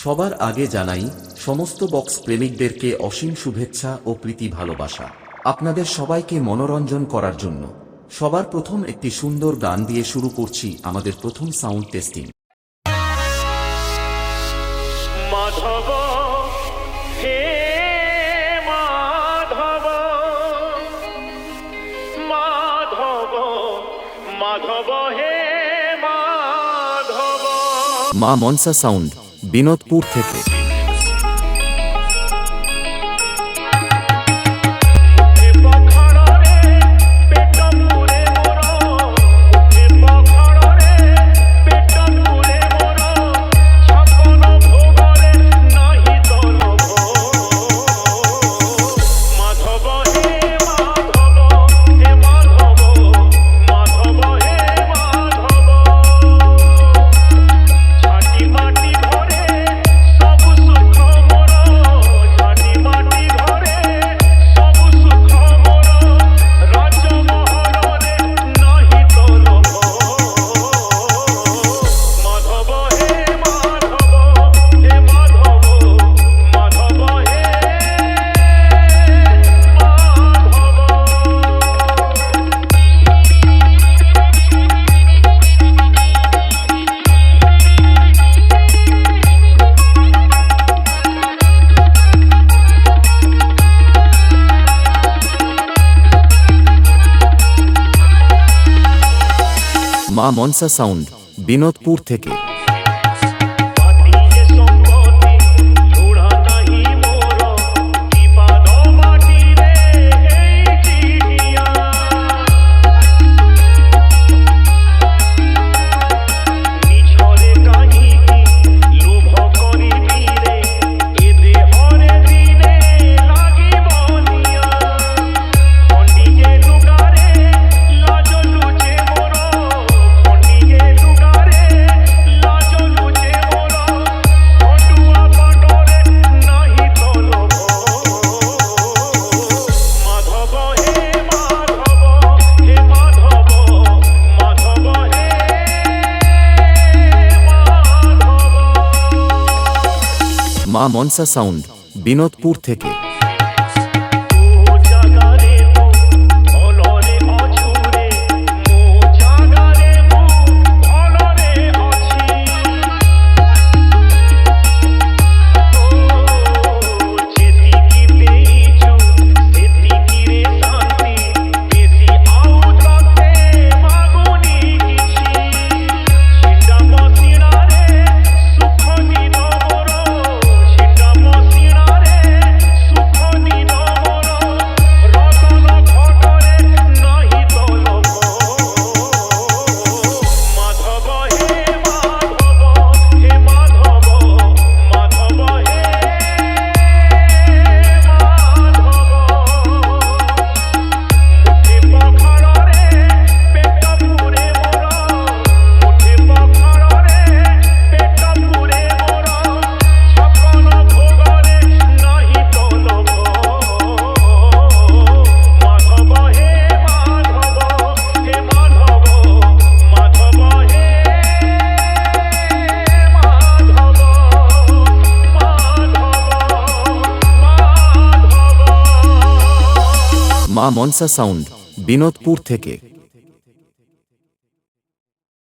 সবার আগে জানাই সমস্ত বক্স প্রেমিকদেরকে অসীম শুভেচ্ছা ও প্রীতি ভালোবাসা। আপনাদের সবাইকে মনোরঞ্জন করার জন্য সবার প্রথম একটি সুন্দর গান দিয়ে শুরু করছি আমাদের প্রথম সাউন্ড টেস্টিং। মাধব হে মাধব, মাধব মাধব হে মাধব। মা মনসা সাউন্ড, বিনোদপুর থেকে। মা মনসা সাউন্ড, বিনোদপুর থেকে। মা মনসা সাউন্ড, বিনোদপুর থেকে। মা মনসা সাউন্ড, বিনোদপুর থেকে।